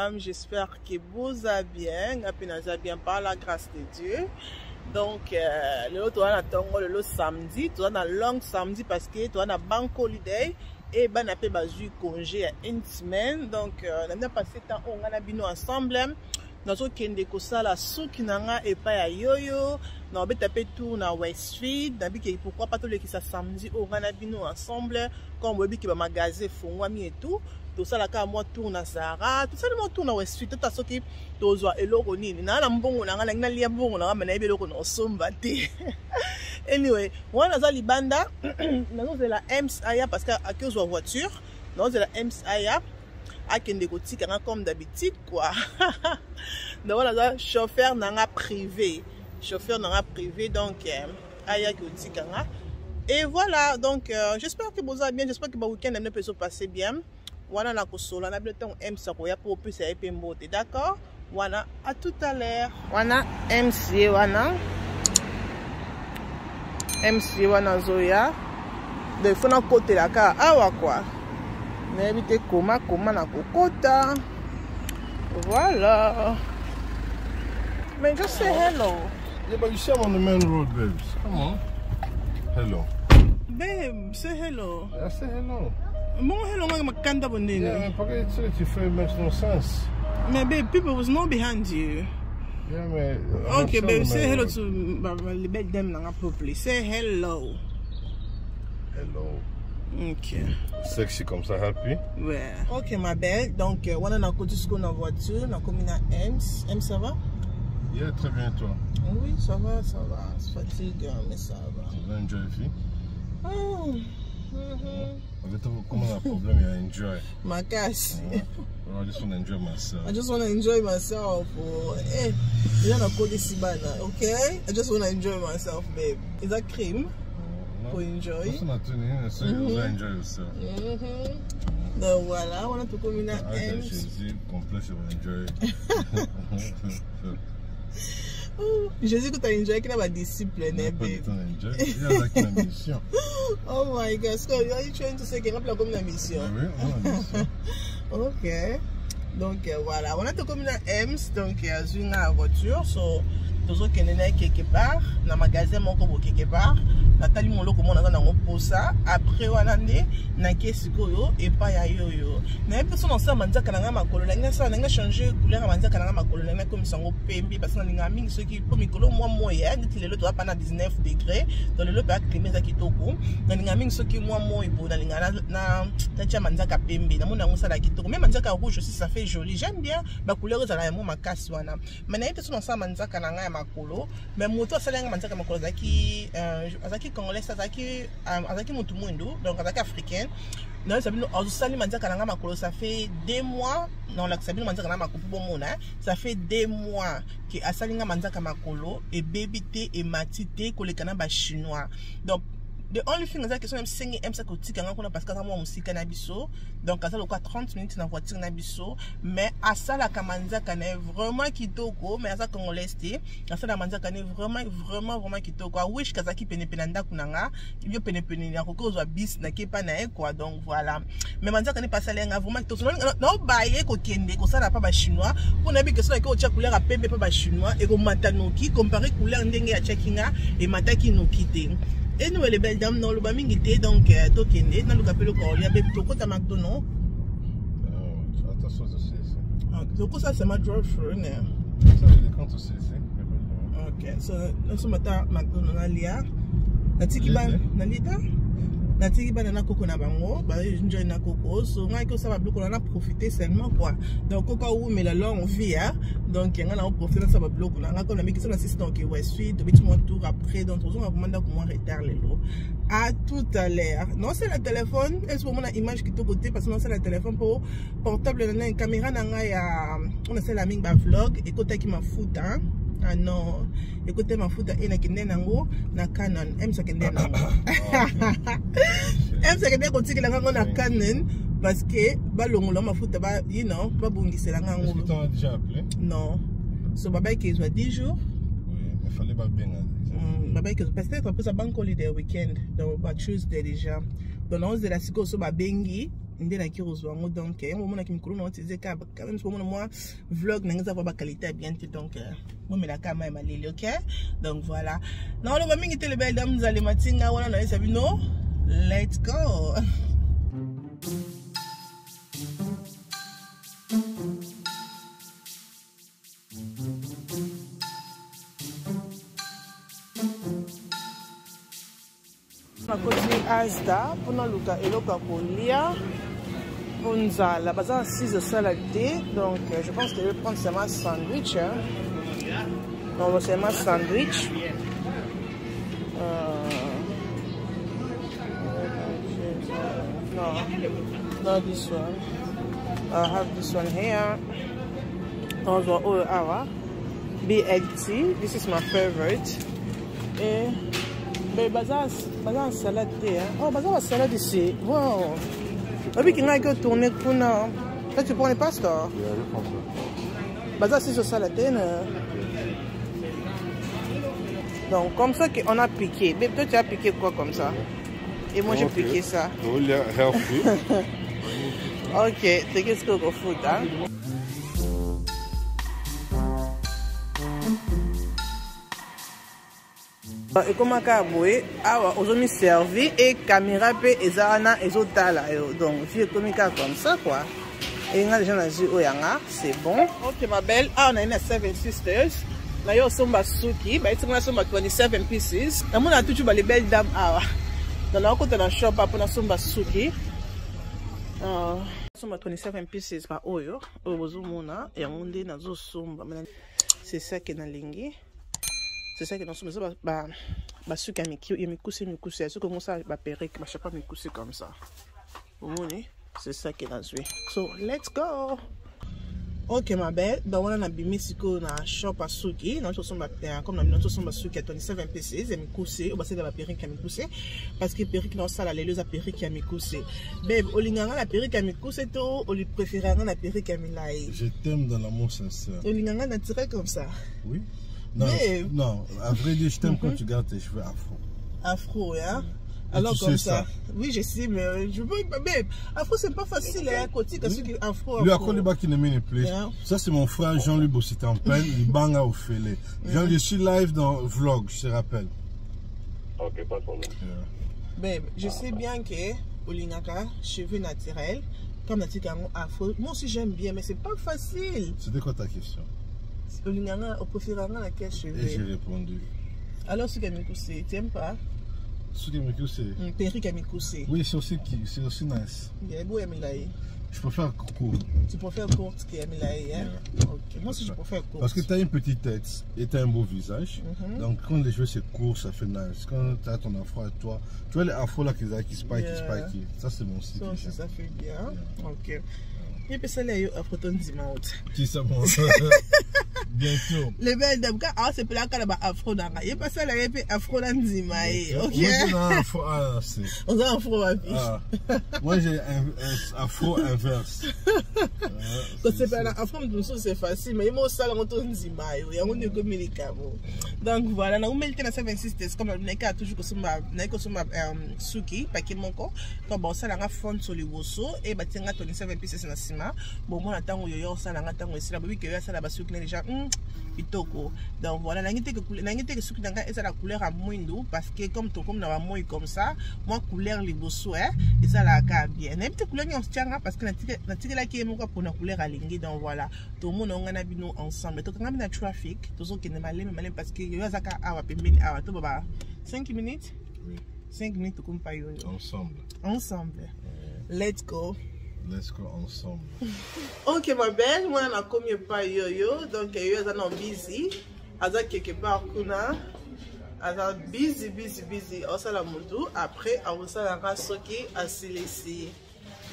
mesdames, j'espère que vous allez bien, bien par la grâce de Dieu. Donc, le samedi, tu as un long samedi parce que tu as un bank holiday et tu as un congé à une semaine. Donc, on a passé temps on a bino ensemble. Nous avons kende kosala suki nanga et pas ya yoyo. Nous avons tapé tout na Westfield. Nous avons pourquoi pas tout le qui ça samedi on a bino ensemble. Comme on dit que magasin fongwami et tout. Tout ça là quand moi tourne à Zara. Tout ça moi tourne à Westfield. Tout ça ce qui tozwa eloko nini. Na na mbongo nanga na lia mbongo nanga na yebe eloko no somba te. Anyway, moi naza libanda. Nous c'est la Ems Aya parce que à cause de la voiture. Nous c'est la Ems Aya. Comme d'habitude quoi. Donc voilà, chauffeur nanga privé donc aya kotikanga. Et voilà donc j'espère que vous allez bien, j'espère que votre week-end peut se passer bien. Voilà na kosola na bientôt MC ko ya pour plus ya pembote, d'accord? Voilà, à tout à l'heure. Voilà MC wana zoya de fona côté la ka awa quoi. Mais évitez comment na kokota. Voilà. Mais just say hello. Yeah, but you see I'm on the main road, babes. Come on. Hello. Babe, say hello. I say hello. More hello, I'm can't have a Yeah, forget it. Your face makes no sense. My babe, people was not behind you. Yeah, man. Okay, babe, say hello to them properly. Say hello. Hello. Ok. Sexy comme ça, happy? Ouais. Ok, ma belle. Donc, on a côté dans la voiture, on a comme une Ems. Ems, ça va? Yeah, très bien, toi? Oui, ça va, ça va. C'est fatigué, mais ça va. Tu veux enjoy la vie? Oh. Comment un problème, you enjoy? Ma casse. I just want to enjoy myself. I just want to enjoy myself. Hey, you're not going to see okay? I just want to enjoy myself, babe. Is that cream? For enjoy. That's not doing it, so you enjoy yourself. Donc voilà, on a tout comme une Ems. Complet, je vais enjoy. Jésus que tu as enjoy, qu'il a pas discipline, babe. Oh my God, so are you trying to say qu'il a pas comme la mission? Oui, on a mission. Ok. Donc voilà, on a tout comme une Ems, donc j'ai une voiture, so toujours qu'il est quelque part, dans le magasin, mon cobo quelque part. Nathalie mon loco mon na pour ça après wanande na kesiko yo et pas ya yo na personne ensemble manzaka na makolo na ça na changer couleur manzaka na makolo na comme sango pembe parce que na mingi ceux qui comme mikolo moi ya dit le doit pas na 19 degrés dans le pas climat za kitoko na mingi ceux qui moi ibo na linga na tacha manzaka pembe na mona ngosala kitoko même manzaka rouge aussi ça fait joli, j'aime bien ma couleur za la mo makasi wana mais na personne ensemble manzaka na makolo mais moto ça la manzaka makolo zaki congolais azaki mutu mwindu donc azaki africain non ça fait 2 mois non la sabino manzaka na makolo bomona ça fait 2 mois que asalinga manzaka makolo et bébité et matité kolekana ba chinois donc the only thing is that question même aime ça kotika ngakona parce que moi musika na biso donc ça le 30 minutes na voiture na biso mais asala kamanzaka na vraiment kitoko mais asa congolais té asala manzaka na vraiment kitoko I wish kazaki penependa kunanga yo penepeni na kokozwa bis na kepa na quoi donc voilà mais manzaka ne pas salenga vraiment kitoko no baye ko kende ko sala pa ba chinois pour na bi que ça ko tia couleur a pembe pa ba chinois et ko matanoki comparer couleur ndenge ya chakinga et mataki no kite. Et nous les belles dames non le ba mingité donc tokende na luka pelo ko ya be toko ta McDonald's. Attention aussi. Donc ça c'est ma girlfriend. Ça il compte aussi. OK, so nous sommes à McDonald's alia. Na tiki ban na lita. Na tiki ban na koko na bango, ba enjoy na koko. So ngai ko ça va bloquer on a profiter seulement quoi. Donc koko ou mais la longue vie hein. Donc on a profiter ça va bloquer on a comme ami qui sont assistant qui Westfield, de petit mon tour après donc on va commander comment retard les lots. À tout à l'heure. Non c'est le téléphone, est-ce que mon image qui est côté parce que non c'est le téléphone pour portable na une caméra na ngai ya on a c'est la ming ba vlog et côté qui m'a fout hein. Ah non, écoutez ma foot et na kende nango na Canon. Aime ça kende nango. Aime ça kende ko tikela nango na Canon parce que balongolo ma foot ba you know ba bungisela nango. Est-ce que tu as déjà appelé? Non. So baba qui soit 10 jours. Oui, il fallait pas bien. Baba qui parce que après ça bank holiday weekend donc ba Tuesday déjà. Donc on se la siko so ba bengi ndena ki rozwango donc yango mona ki mikolo na utiliser ka quand même pour moi vlog na ngeza ba qualité bien donc moi mais la kama e maleli OK donc voilà na on va mingi te le belle dame nous allez matinga wana na sabino let's go. À côté Asda pour nous luka eloka kolia onzala baza 6 salade donc je pense que je vais prendre seulement sandwich hein. Non seulement sandwich no this one I have this one here also our BLT this is my favorite et bazar salade hein. Oh bazar salade ici wow oui qui n'a que tourner kuna là tu prends les pasta bazar c'est salade donc comme ça qu'on a piqué mais toi tu as piqué quoi comme ça et moi j'ai piqué ça ok c'est qu'est-ce qu'on fout hein. Et comme à boé, on a servi et caméra pe ezana ezotala donc je comme ça quoi. Et on a déjà dit oyanga, c'est bon. OK ma belle, on a une 7 sisters. Là yo somba suki, ba itinga somba 27 pieces. Na mona tutu ba les belles dames awa. Dans la côté la shop pour na somba suki. Somba 27 pieces ba oyo, ozo mona et on dit na zo somba. C'est ça qui est na lingi. C'est ça que nous sommes sucre et mikusi ce que ça va perruque je sais pas mikusi comme ça c'est ça que nous joué so let's go. OK ma belle donc on a bimisiko na shop à suki nous sommes comme nous sommes suki à 27 pieces et mikusi on va essayer de la perruque à mikusi parce que perruque non ça la leuse à perruque à mikusi babe olinganga la perruque à mikusi to on lui préférera la perruque à milai. Je t'aime dans l'amour sincère. Olinganga naturel comme ça. Oui. Non, non, à vrai dire, je t'aime quand tu gardes tes cheveux afro. Afro, hein? Alors comme ça. Oui, je sais, mais je veux. Babe, afro, c'est pas facile, hein? Côté, afro. Lui, à quoi qui ne me plaît. Ça, c'est mon frère Jean-Louis Bossité en peine, il banga au fêlé. Je suis live dans vlog, je te rappelle. Ok, pas de problème. Babe, je sais bien que Olingaka, cheveux naturels, comme Natika afro, moi aussi j'aime bien, mais c'est pas facile. C'était quoi ta question? Au préférant laquelle cheveux. Et j'ai répondu. Alors, ce Kamikoussé, tu n'aimes pas? Ce Kamikoussé. Perruque Kamikoussé. Oui, c'est aussi nice. Je préfère court. Tu préfères court qu'Amilaï, hein? Ok. Moi aussi, je préfère court. Parce que tu as une petite tête et tu as un beau visage. Donc, quand les cheveux c'est court, ça fait nice. Quand tu as ton afro à toi, tu vois les afros là qui spike. Ça, c'est mon style. Ça fait bien. Ok. Et puis ça là afro ton dimanche. Qui ça mon bientôt. Les belles dames ah c'est là quand afro dans et pas ça là et puis afro dans dimanche. OK. On a afro à vie. Moi j'ai un afro inverse. Quand c'est pas afro c'est facile mais moi ça là on ton dimanche. Il y a on est comme médicament. Donc voilà, na umelite na 76 comme on est toujours que suma suki paquet mon ko quand bon ça là fond sur le woso et batinga 27 pieces na sima bon moi attends yo ça là attends ici là que ça là basuki déjà pitoko donc voilà na ngite que suki nanga et ça la couleur à moindo parce que comme to comme na ba moi comme ça moi couleur liboso et ça la ka bien na petite couleur on tianga parce que na tike la qui est mon pour na couleur à lingi donc voilà tout le monde on a bino ensemble to kanga na traffic to zo ke ne malem parce que yo zaka awa pembeni awa to baba 5 minutes 5 minutes to kumpa yo ensemble let's go ensemble. OK ma belle, moi on a commis pas yo donc yo za non busy aza quelque part kuna aza busy au sala mutu après au sala ka soki asilisi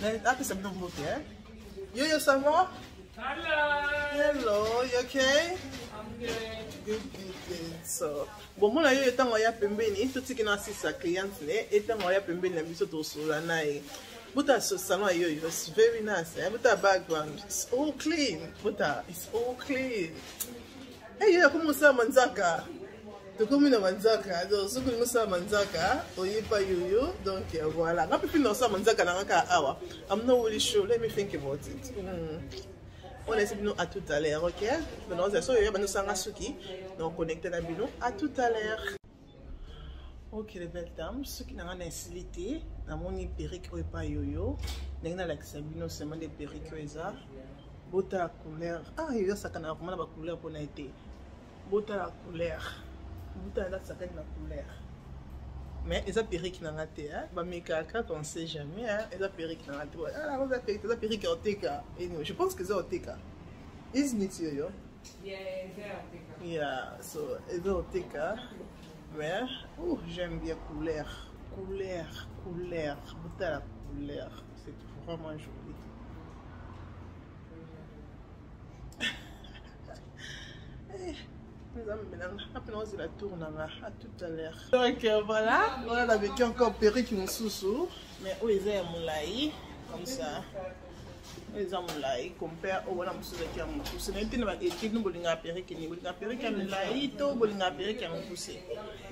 na ça me donne hein yo ça va hello you okay good so bon moi yo tango ya pembeni tout ce qui na sisa client ne et tango ya pembeni na biso to sola nae. But salon it was very nice. But that background, it's all clean. But it's all clein. Hey, you come on, Manzaka. tokomi na manzaka donc soki olingi osala manzaka oyepa yoyo donc voilà nga mpe mpina osala manzaka na ngaka awa I'm not really sure, let me think about it. On laisse bino à tout à l'heure, ok? Maintenant c'est ça yoyo bano sanga suki donc connecté na bino à tout à l'heure. Ok les belles dames, soki na nga na insilité namoni perruque oyo epa yoyo ndenge nalakisa bino seulement des perruques oyo eza bota la couleur yoyo asakana vraiment na bacouleur mpona ete bota la couleur bota la sakani na couleur mais eza perruque na nga te bamekaka on sait jamais eza perruque na nga te eza perruque ya oteka je pense que eza oteka isn't it yoyo? Yeah, so eza oteka mais j'aime bien couleur bota la couleur, c'est vraiment joli. La tourne à tout à l'heure. Donc voilà, on a vécu encore perruque qui nous sous mais où ils aiment moulaï comme ça. Ils ont moulaï compare au voilà monsieur qui a mon poussé. Mais tu n'as pas été nous bolinga perruque ni bolinga perruque à moulaï, to bolinga perruque à mon poussé.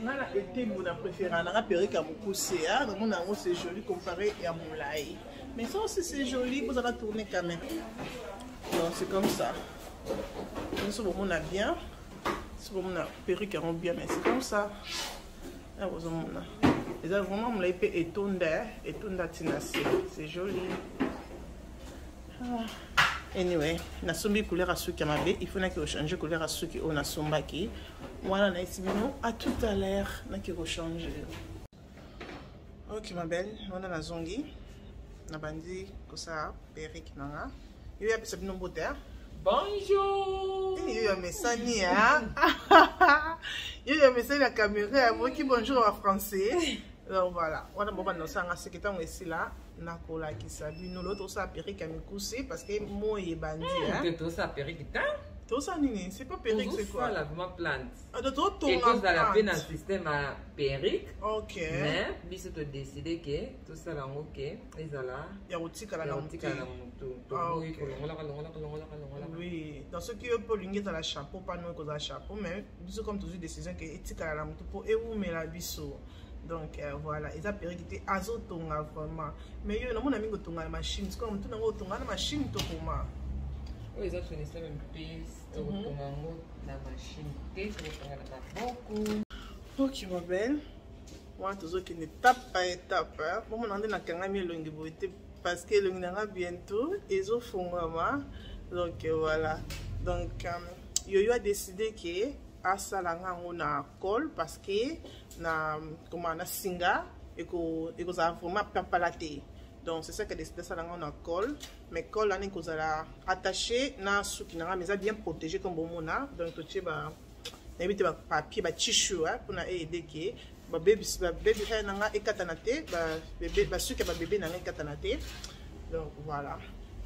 On a été mon préféré, on a perruque à mon poussé. Donc on a c'est joli comparé à moulaï. Mais ça aussi c'est joli, vous allez tourner quand même. Donc c'est comme ça. Nous sommes on a bien. C'est pour mon perruque rend bien, mais c'est comme ça. Et ça vraiment on l'a épée étonda tinassi. C'est joli. Anyway, na sombi couleur à suki mabe, il faut que changer couleur à suki on a sombaki. Voilà na ici à tout à l'heure na qui rechange. Ok ma belle, on a la zongi. Na bandi ko ça perruque nanga. Il y a peut-être non beauté. Bonjour! Il y a un message, il y a un message la caméra, moi qui bonjour en français. Donc voilà, on a bon dans ça, c'est que tant ici là, na kola qui s'habille, nous l'autre ça perruque à me coucher parce que moi il est bandit. Tout ça perruque tant? Tout ça nini, c'est pas perruque c'est quoi? La plante. De tout ton et cause de la peine dans le système à perruque. Ok. Mais bis tu décider que tout ça là ok, ils sont là. Il y a aussi quand la oui, dans ce qui est pour l'ingé dans la chapeau, pas nous cause la chapeau, mais bis comme toujours décision que éthique à la moto pour et où mais la biso. Donc voilà, ils ont perruque azotonga vraiment. Mais yo na mon ami gotonga la machine, c'est comme tout na gotonga la machine to comment. Oui, ils ont fait une même pièce, tout la machine, beaucoup. Ok, ma belle. Moi, toujours qui n'étape par étape. Bon, on a dit que nous avons parce que nous avons bientôt, ils ont fait un donc voilà. Donc, Yoyo a décidé que à Salanga on a col parce que na comment on a singa et que ça vraiment pas la tête. Donc c'est ça que décidé ça on a col mais col là nous allons attacher na souki na mais ça bien protégé comme bon mona donc tu ba éviter ba papier ba tissu pour na aider que ba baby hair na ekatana te ba bébé ba souki ba bébé na ekatana te. Donc voilà,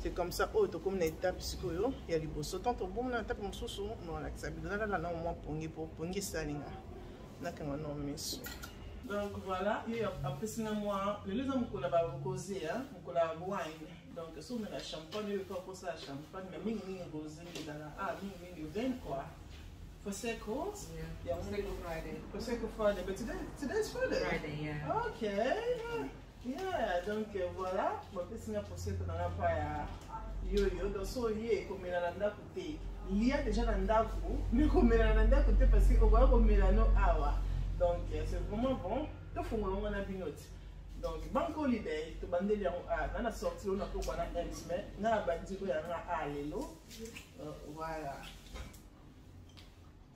c'est comme ça. Oh to comme na étape psycho ya liboso tant bon na étape mosusu non la ça bidona là na mo pongi salinga na kanga no miso. Donc voilà, et après c'est moi, les gens qui ont causé, qui ont wine. Donc si on a la champagne, il faut poser la champagne, mais ming rosé dans la ming vin quoi. Prosecco. Yeah. Prosecco Friday. Prosecco Friday, but today is Friday. Friday, yeah. Okay. Yeah, donc voilà, après c'est un prosecco dans la paille. Yo donc so yé comme la nanda côté. Il y a déjà nanda ko, mais comme la nanda côté parce que on va comme no awa. Donc c'est vraiment bon. Tout faut on a bien note. Donc banco holiday to bande les on a sorti on a pour on a mais na bandi ko ya na lelo. Voilà.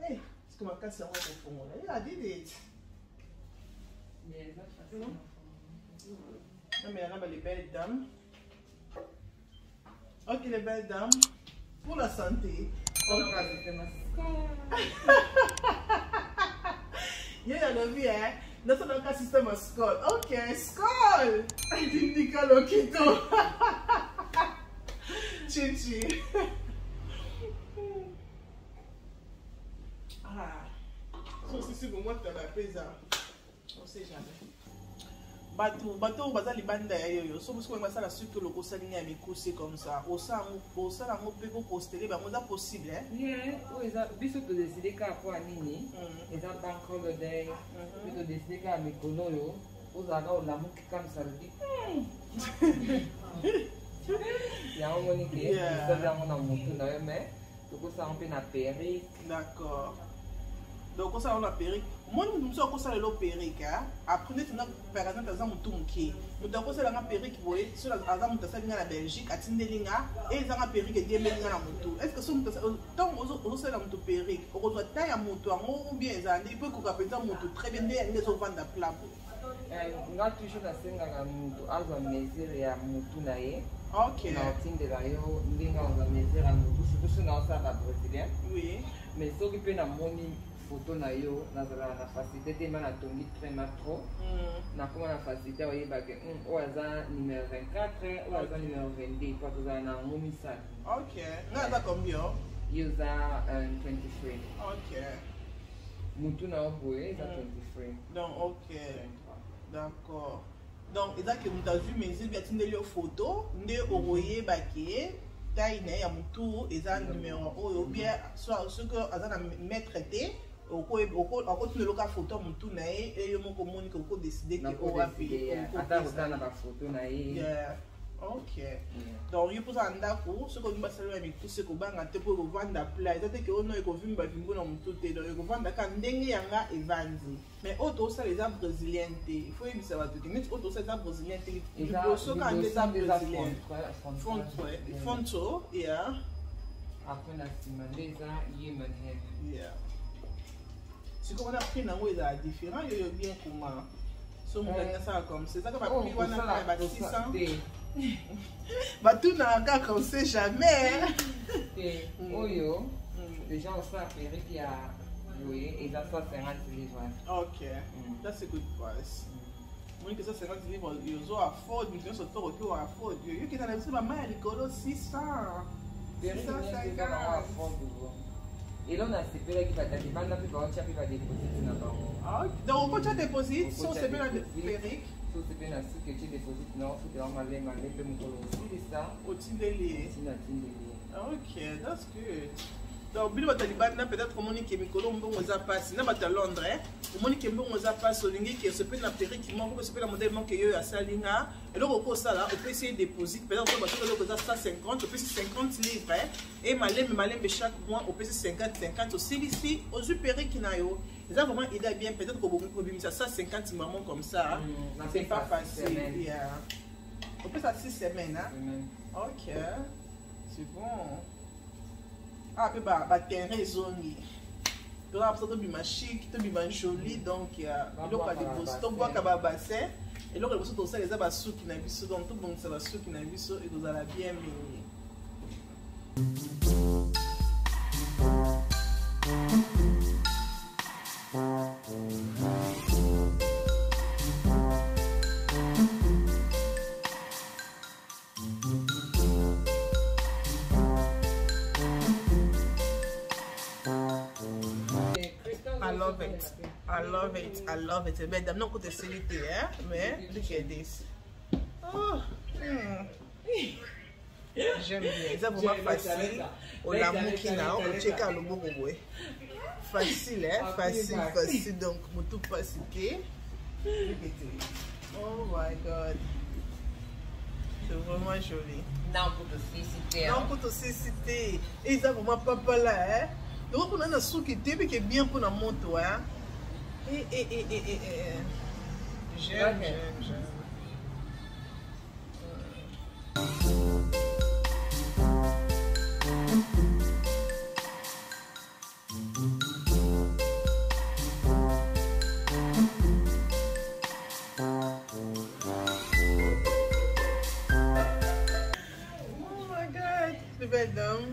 Hey, est-ce que ma casse est pour fond là? I did it. Yeah, that's facile. Non mais là les belles dames. Ok les belles dames, pour la santé. Il y a la vie, hein? Dans ce système à Skol. Ok, Skol! Indica Lokito. Chichi. Ah. Ça aussi, c'est pour moi que tu as la pizza. On sait jamais. bato baza libanda ya yoyo so parce que basala suki loko salinga ya mikuse comme ça osala ngo pe ko poster ba moza possible hein yeah o eza biso to décider ka kwa nini eza banko le day to décider ka mikolo yo ozaka olamuki comme ça le dit ya on moni ke ça là on a monté na mais to ko ça on peut na perruque d'accord donc ça on a perruque moi nous sommes ça le perruque après tu n'as par exemple dans un mutunki nous devons ça la perruque boy sur la azam ta salinga na Belgique atindelinga et za perruque de melinga na mutu est-ce que so tant on ça la mutu perruque on doit tailler mutu ou bien ça il peut qu'on appelle ça mutu très bien des les vendre plat nga toujours na senga na mutu azwa mesure ya mutu na ye OK na tindela yo ndinga on mesure ya mutu surtout na ça la brésilien oui mais so ki pe na moni photo na yo na facilité te mana tongi très trop na comment la facilité oye ba ke o aza numéro 24 o aza numéro 22 kwa to za na ngomi sa OK na za combien yo za 23 OK mutu na oboye za 23 donc OK d'accord donc eza que mutu azu mesure bi atindeli yo photo nde okoye ba ke taille na ya mutu eza numéro oyo bien soit ce que aza na mètre te okotinela oka photo mutu na ye eyo moko moni ke oko décide ke owapi ata kotala bafoto na ye OK donc yo mpoza na ndako soki olingi basalelo ya mikuse kobanga te mpo ekovanda pla eza te ke ono ekovimba vimbo na mutu te donc ekovandaka ndenge yanga evandi mais oyo tosala eza brésilien te ifo yebisa bato ke neti oyo tosala eza brésilien te liboso kaka nde eza brésilien fonto ya après na nsima nde eza yemen head sikoyo wana prix nango ezala différent yoyo bien comment so moto alingi asala comme ça ezaka baprix wana kaka ba 600 batunaka kaka on sait jamais oyo déjà osala perruque ya boye eza 150 livres OK ça c'est good price moi que ça 50 livres yozo afford mais nyonso to okoki o afford yoyokita na biso bama ya likolo 600 elo nasepelaki bataki banda mpe baotya mpe badeposite na bango donc okotya deposite so osepela perruque so osepeli na suki otye deposite na osuki yango malengale mpe mokolo osilisa otindeli ye tinatindeli ye OK that's good donc bino bato ya libanda peut-être omoni ke mikolo mbongo eza mpasi na bato ya Londres omoni ke mbongo eza mpasi olingi ke osepeli na perruque moko osepeli na modele moko eyo asalinga eloko okosala opesi ye déposite peut-être bato eloko eza 150 opesi 50 livres et malembe chaque mois opesi 50 osilisi ozwi perruque na yo eza vraiment idée bien peut-être kobimisa 150 maman comme ça c'est pas facile opesa 6 semaines OK c'est bon ah pe ba terrain ezongi donc ça tobima chic tobima joli donc eloko ya dépose tobwaka babassin eloko liboso tosala eza basuki na biso donc tobongisa basuki na biso ekozala bien mingi I love it. But I'm not going to say it there, mais look at this. Oh, j'aime bien. C'est vraiment facile. On l'a mouki là, on check à le bon boy. Facile, hein? Facile. Donc, mon tout facile. Oh my God. C'est vraiment joli. Non, pour te féliciter. Et ils ont vraiment pas là, hein? Donc, on a un sou qui est bien pour la moto, hein? J'aime.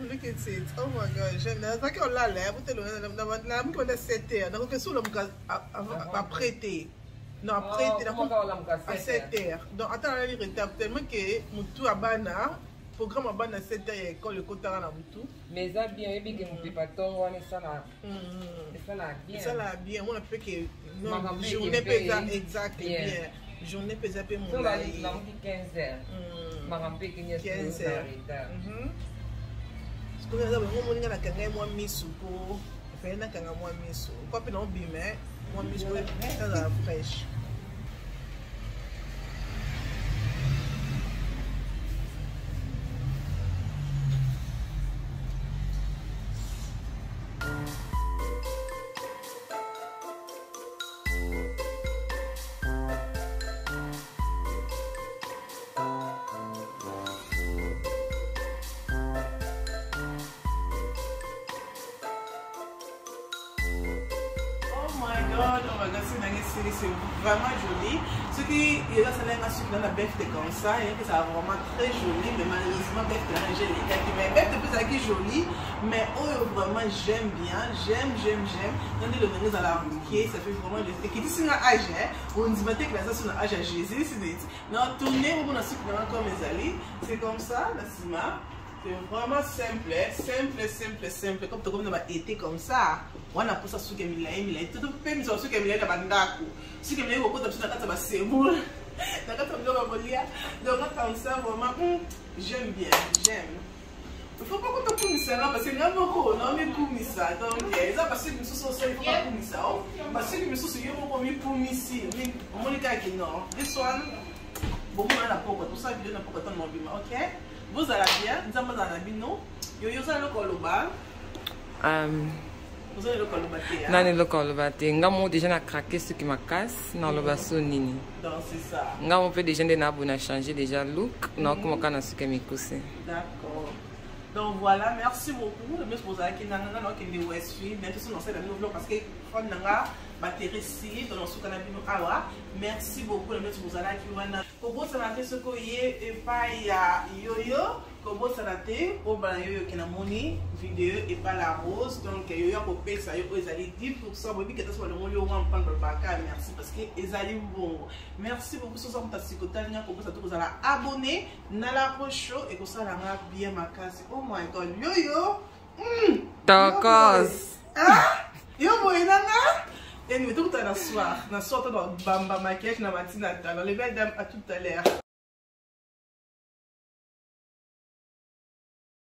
Look at it. Oh my God, j'aime. C'est qu'on l'a l'air. Vous avez 7 heures. Donc, qu'est-ce que vous avez prêté? Non, prêté à 7 heures. Donc, attends, il retard tellement que Moutou a bana. Programme a bana 7 heures et école le kotara na Moutou. Mais ça bien, et bien que nous pas tant on est ça là. Ça là bien. Ça là bien. On a fait que non journée paysan exact bien. journée pesa pe mon so la 15h marampe kenya 15h ce que nous avons moninga na kanga moi misu po fait na kanga moi misu quoi pe na bime moi misu pour être fraîche. C'est vraiment joli. Ce qui est là, c'est un bœuf comme ça, et que ça va vraiment très joli, mais malheureusement, bœuf de l'angélique. Mais bœuf de plus qui joli, mais oh, vraiment j'aime bien, j'aime. On est le menu à la bouquet, ça fait vraiment le fait. Qui dit c'est un âge, on dit que ça c'est un âge à Jésus, c'est dit. Non, tourner, on a su comme les alliés, c'est comme ça, la cima. C'est vraiment simple. Comme tu as été comme ça. On a pour ça ce que tu tout fait, mais ce que tu as bandako. Ce que tu as beaucoup de choses dans ta semoule. Dans ta bolia. Donc comme ça vraiment j'aime bien, j'aime. Il faut pas que tu puisses ça parce que n'a beaucoup, non mais pour ça. Donc ça parce que nous sommes ça, il faut pas pour ça. Parce que nous sommes yo pour mi pour ici. On m'a dit que non. This one bon on a la poco, tout ça vidéo n'a pas tant mobile, OK? Vous allez bien, nous sommes dans la bino. Yo ça le koloba. Vous allez le koloba té. Nani le koloba té. Ngamo déjà na craqué ce qui m'a casse dans le basso nini. Donc c'est ça. Ngamo peut déjà na bon a changé déjà look. Non comment kana ce que me coussé. D'accord. Donc voilà, merci beaucoup. Le monsieur Boza qui n'a de Westfield, mais tout ça dans cette nouvelle parce que on n'a batterie ici dans notre canal awa. Merci beaucoup le monsieur Boza qui wana. Kobo sanate ce que et pas ya yoyo. Kobo sanate au bas yoyo qui n'a moni vidéo et pas la rose. Donc yoyo ko paye ça yoyo ils allaient 10%. Bobi que ça soit le molio on prend le baka. Merci parce que ils allaient bon. Merci beaucoup sur ça pour t'assicoter. Kobo ça vous allez abonner na la rocho et que ça la bien ma case. Oh my god, yo! Tacos! Ah! Yo, boinanga! Et nous, tout à la soir. Na soir, dans bamba maquillage, na matinata. Dans les belles dames, à tout à l'heure.